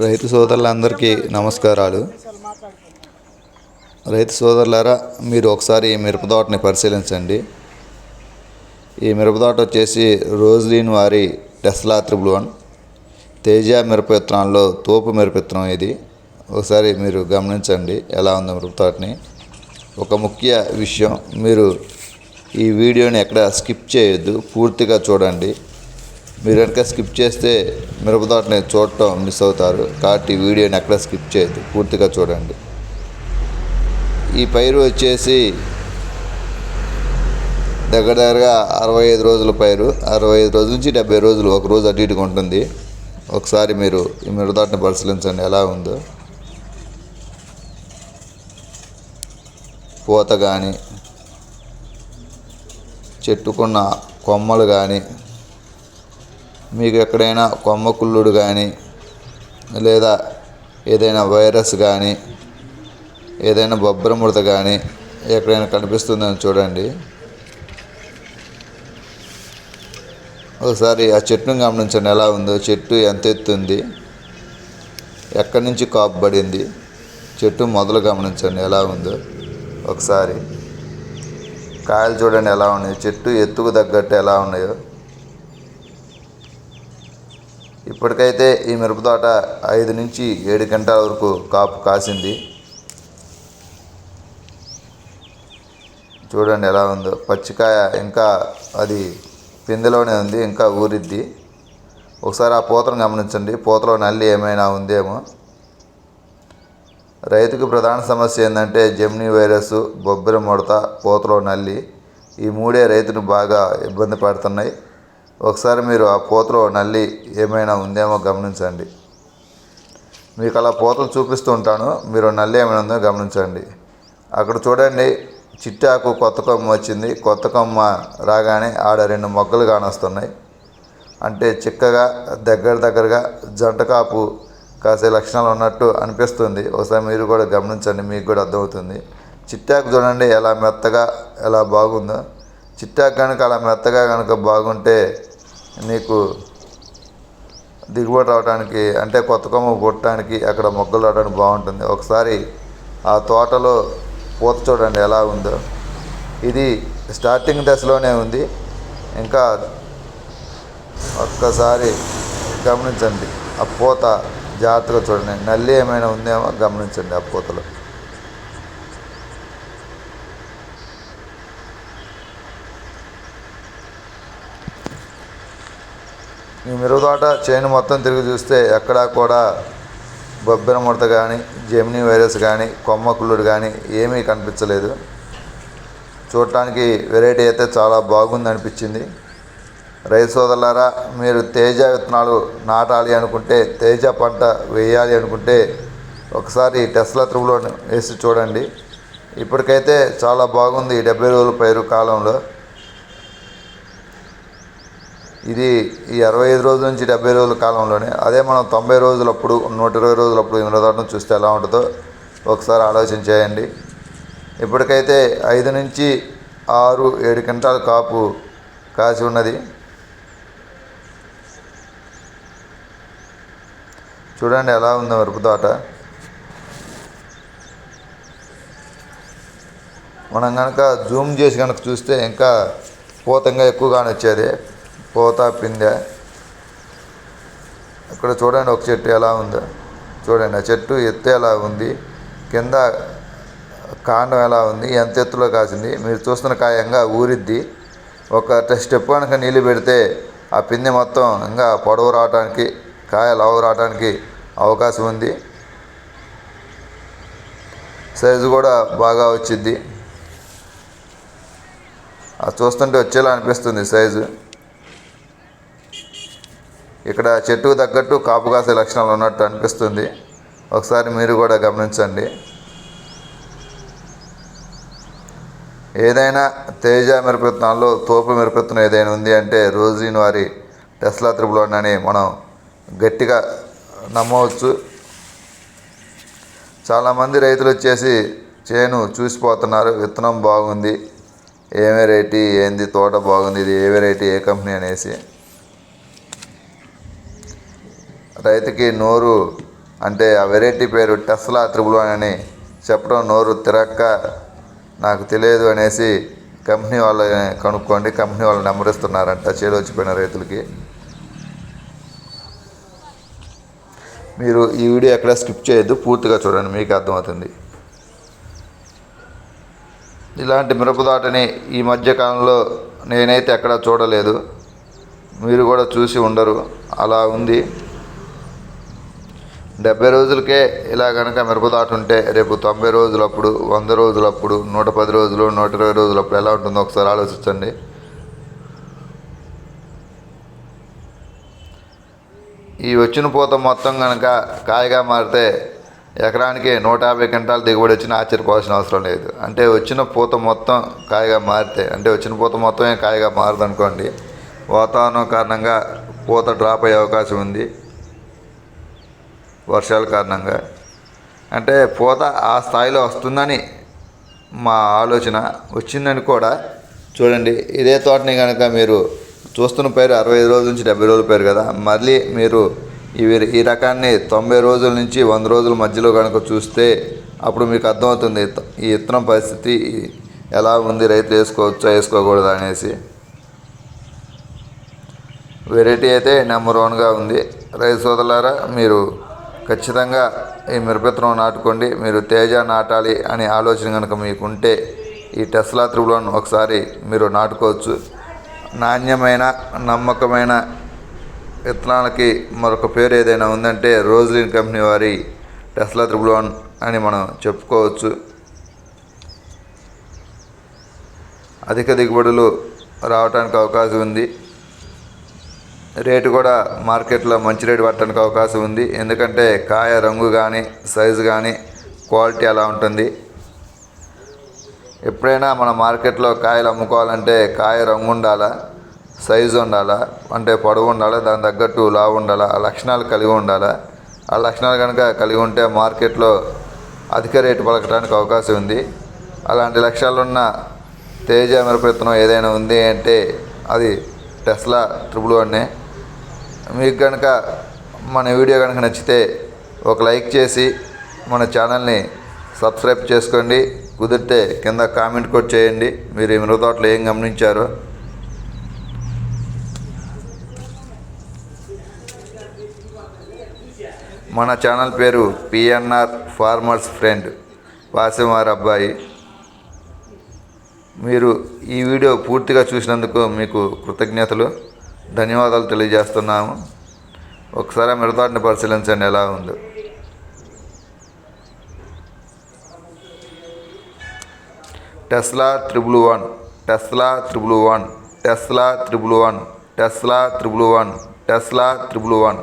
రైతు సోదరులందరికీ నమస్కారాలు. రైతు సోదరులారా, మీరు ఒకసారి ఈ మిరప తోటని పరిశీలించండి. ఈ మిరప తోట వచ్చేసి రోజ్లీన్ వారి టెస్లా 111 తేజ మిరప విత్తనాల్లో తోపు మిరప విత్తనం. ఇది ఒకసారి మీరు గమనించండి ఎలా ఉందో మిరప తోటని. ఒక ముఖ్య విషయం, మీరు ఈ వీడియోని ఎక్కడ స్కిప్ చేయొద్దు, పూర్తిగా చూడండి. మీరు కనుక స్కిప్ చేస్తే మిరప తోటని చూడటం మిస్ అవుతారు. కాబట్టి ఈ వీడియోని ఎక్కడ స్కిప్ చేయొద్దు, పూర్తిగా చూడండి. ఈ పైరు వచ్చేసి దగ్గరగా 65 రోజుల పైరు. 65 రోజుల నుంచి 70 రోజులు, ఒక రోజు అటు ఇటుగా ఉంటుంది. ఒకసారి మీరు ఈ మిరప తోటని పరిశీలించండి ఎలా ఉందో. పూత కానీ, చెట్టుకున్న కొమ్మలు కానీ, మీకు ఎక్కడైనా కొమ్మ కుళ్ళుడు కానీ, లేదా ఏదైనా వైరస్ కానీ, ఏదైనా బొబ్బర ముడత కానీ ఎక్కడైనా కనిపిస్తుందని చూడండి. ఒకసారి ఆ చెట్టును గమనించండి ఎలా ఉందో. చెట్టు ఎంత ఎత్తుంది, ఎక్కడి నుంచి కాపు పడింది, చెట్టు మొదలు గమనించండి ఎలా ఉందో. ఒకసారి కాయలు చూడండి ఎలా ఉన్నాయి, చెట్టు ఎత్తుకు తగ్గట్టు ఎలా ఉన్నాయో. ఇప్పటికైతే ఈ మిరప తోట 5 నుంచి 7 గంటల వరకు కాపు కాసింది. చూడండి ఎలా ఉందో. పచ్చికాయ ఇంకా అది పిందెలోనే ఉంది, ఇంకా ఊరిద్ది. ఒకసారి ఆ పూతను గమనించండి, పూతలో నల్లి ఏమైనా ఉందేమో. రైతుకు ప్రధాన సమస్య ఏంటంటే జెమినీ వైరస్, బొబ్బర ముడత, పూతలో నల్లి. ఈ మూడే రైతును బాగా ఇబ్బంది పడుతున్నాయి. ఒకసారి మీరు ఆ పూతలో నల్లి ఏమైనా ఉందేమో గమనించండి. మీకు అలా పూతలు చూపిస్తూ ఉంటాను, మీరు నల్లి ఏమైనా ఉందో గమనించండి. అక్కడ చూడండి, చిట్టాకు కొత్త కొమ్మ వచ్చింది. కొత్త కొమ్మ రాగానే ఆడ 2 మొగ్గలు కానొస్తున్నాయి. అంటే చిక్కగా దగ్గరగా జంట కాపు కాసే లక్షణాలు ఉన్నట్టు అనిపిస్తుంది. ఒకసారి మీరు కూడా గమనించండి, మీకు కూడా అర్థమవుతుంది. చిట్టాకు చూడండి ఎలా మెత్తగా ఎలా బాగుందో. చిట్టాకు కనుక అలా మెత్తగా కనుక బాగుంటే నీకు దిగుబడి రావడానికి, అంటే కొత్త కొమ్మ పుట్టడానికి, అక్కడ మొగ్గలు రావడానికి బాగుంటుంది. ఒకసారి ఆ తోటలో పూత చూడండి ఎలా ఉందో. ఇది స్టార్టింగ్ దశలోనే ఉంది. ఇంకా ఒక్కసారి గమనించండి ఆ పూత జాగ్రత్తగా చూడండి. నల్లి ఏమైనా ఉందేమో గమనించండి ఆ పూతలో. ఈ మిరప తోట చేను మొత్తం తిరిగి చూస్తే ఎక్కడా కూడా బొబ్బర ముడత కానీ, జెమినీ వైరస్ కానీ, కొమ్మ కుళ్ళుడు కానీ ఏమీ కనిపించలేదు. చూడటానికి వెరైటీ అయితే చాలా బాగుంది అనిపించింది. రైతు సోదరులారా, మీరు తేజ విత్తనాలు నాటాలి అనుకుంటే, తేజ పంట వేయాలి అనుకుంటే ఒకసారి టెస్లా 111 వేసి చూడండి. ఇప్పటికైతే చాలా బాగుంది. 70 రోజుల పైరు కాలంలో ఇది ఈ 65 రోజుల నుంచి 70 రోజుల కాలంలోనే. అదే మనం 90 రోజులప్పుడు, 120 రోజులప్పుడు ఈ మిరప తోటను చూస్తే ఎలా ఉంటుందో ఒకసారి ఆలోచన చేయండి. ఇప్పటికైతే 5 నుంచి 6, 7 క్వింటాల కాపు కాసి ఉన్నది. చూడండి ఎలా ఉందో మిరప తోట. మనం కనుక జూమ్ చేసి కనుక చూస్తే ఇంకా పూతంగా ఎక్కువగానే వచ్చేది, పూత పిందె. ఇక్కడ చూడండి ఒక చెట్టు ఎలా ఉందో. చూడండి ఆ చెట్టు ఎత్తు ఎలా ఉంది, కింద కాండం ఎలా ఉంది, ఎంత ఎత్తులో కాసింది. మీరు చూస్తున్న కాయంగా ఊరిద్ది. ఒక స్టెప్ కనుక నీళ్ళు పెడితే ఆ పిందె మొత్తం ఇంకా పొడవు రావడానికి, కాయ లావు రావడానికి అవకాశం ఉంది. సైజు కూడా బాగా వచ్చింది. అది చూస్తుంటే వచ్చేలా అనిపిస్తుంది సైజు. ఇక్కడ చెట్టుకు తగ్గట్టు కాపు కాసే లక్షణాలు ఉన్నట్టు అనిపిస్తుంది. ఒకసారి మీరు కూడా గమనించండి. ఏదైనా తేజ మిరప విత్తనాల్లో తోపు మిరప విత్తనం ఏదైనా ఉంది అంటే రోజ్లీన్ వారి టెస్లా 111 అని మనం గట్టిగా నమ్మవచ్చు. చాలామంది రైతులు వచ్చేసి చేను చూసిపోతున్నారు, విత్తనం బాగుంది, ఏ వెరైటీ, ఏంది తోట బాగుంది, ఇది ఏ వెరైటీ, ఏ కంపెనీ అనేసి. రైతుకి నోరు అంటే ఆ వెరైటీ పేరు టెస్లా 111 అని చెప్పడం నోరు తిరక్క నాకు తెలియదు అనేసి కంపెనీ వాళ్ళని కనుక్కోండి. కంపెనీ వాళ్ళు నెంబర్ ఇస్తున్నారంట చేలు వచ్చిపోయిన రైతులకి. మీరు ఈ వీడియో ఎక్కడ స్కిప్ చేయొద్దు, పూర్తిగా చూడండి, మీకు అర్థమవుతుంది. ఇలాంటి మిరపదాటని ఈ మధ్య కాలంలో నేనైతే ఎక్కడా చూడలేదు, మీరు కూడా చూసి ఉండరు. అలా ఉంది. 70 రోజులకే ఇలా కనుక మిరపదాట ఉంటే రేపు 90 రోజులప్పుడు, 100 రోజులప్పుడు, 110 రోజులు, 120 రోజులప్పుడు ఎలా ఉంటుందో ఒకసారి ఆలోచించండి. ఈ వచ్చిన పూత మొత్తం కనుక కాయగా మారితే ఎకరానికి 150 క్వింటాలు దిగుబడి వచ్చినా ఆశ్చర్యపోవాల్సిన అవసరం లేదు. అంటే వచ్చిన పూత మొత్తం కాయగా మారితే, అంటే వచ్చిన పూత మొత్తమే కాయగా మారదనుకోండి, వాతావరణం కారణంగా పూత డ్రాప్ అయ్యే అవకాశం ఉంది, వర్షాల కారణంగా. అంటే పూత ఆ స్థాయిలో వస్తుందని మా ఆలోచన. వచ్చిందని కూడా చూడండి. ఇదే తోటని కనుక మీరు చూస్తున్న పేరు 65 రోజుల నుంచి 70 రోజుల పేరు కదా, మళ్ళీ మీరు ఈ రకాన్ని 90 రోజుల నుంచి 100 రోజుల మధ్యలో కనుక చూస్తే అప్పుడు మీకు అర్థమవుతుంది ఈ విత్తనం పరిస్థితి ఎలా ఉంది, రైతులు వేసుకోవచ్చా వేసుకోకూడదా అనేసి. వెరైటీ అయితే నెంబర్ 1గా ఉంది. రైతు సోదరులారా, మీరు ఖచ్చితంగా ఈ మిరపవిత్తనం నాటుకోండి. మీరు తేజ నాటాలి అనే ఆలోచన కనుక మీకుంటే ఈ టెస్లా 111 ఒకసారి మీరు నాటుకోవచ్చు. నాణ్యమైన నమ్మకమైన విత్తనాలకి మరొక పేరు ఏదైనా ఉందంటే రోజ్లిన్ కంపెనీ వారి టెస్లా 111 అని మనం చెప్పుకోవచ్చు. అధిక దిగుబడులు రావడానికి అవకాశం ఉంది. రేటు కూడా మార్కెట్లో మంచి రేటు పట్టడానికి అవకాశం ఉంది. ఎందుకంటే కాయ రంగు కానీ, సైజు కానీ, క్వాలిటీ అలా ఉంటుంది. ఎప్పుడైనా మన మార్కెట్లో కాయలు అమ్ముకోవాలంటే కాయ రంగు ఉండాలా, సైజు ఉండాలా, అంటే పొడవు ఉండాలా, దాని తగ్గట్టు లావు ఉండాలా, ఆ లక్షణాలు కలిగి ఉండాలా. ఆ లక్షణాలు కనుక కలిగి ఉంటే మార్కెట్లో అధిక రేటు పలకడానికి అవకాశం ఉంది. అలాంటి లక్షణాలున్న తేజ మిరపవిత్తనం ఏదైనా ఉంది అంటే అది టెస్లా 111. మీకు కనుక మన వీడియో కనుక నచ్చితే ఒక లైక్ చేసి మన ఛానల్ని సబ్స్క్రైబ్ చేసుకోండి. కుదిరితే కింద కామెంట్ కూడా చేయండి మీరు ఈ మిరప తోటలో ఏం గమనించారో. మన ఛానల్ పేరు పిఎన్ఆర్ ఫార్మర్స్ ఫ్రెండ్, వాసివారి అబ్బాయి. మీరు ఈ వీడియో పూర్తిగా చూసినందుకు మీకు కృతజ్ఞతలు, ధన్యవాదాలు తెలియజేస్తున్నాము. ఒకసారి మిరప తోటని పరిశీలించండి ఎలా ఉందో. Tesla 111, Tesla 111, Tesla 111, Tesla 111, Tesla 111.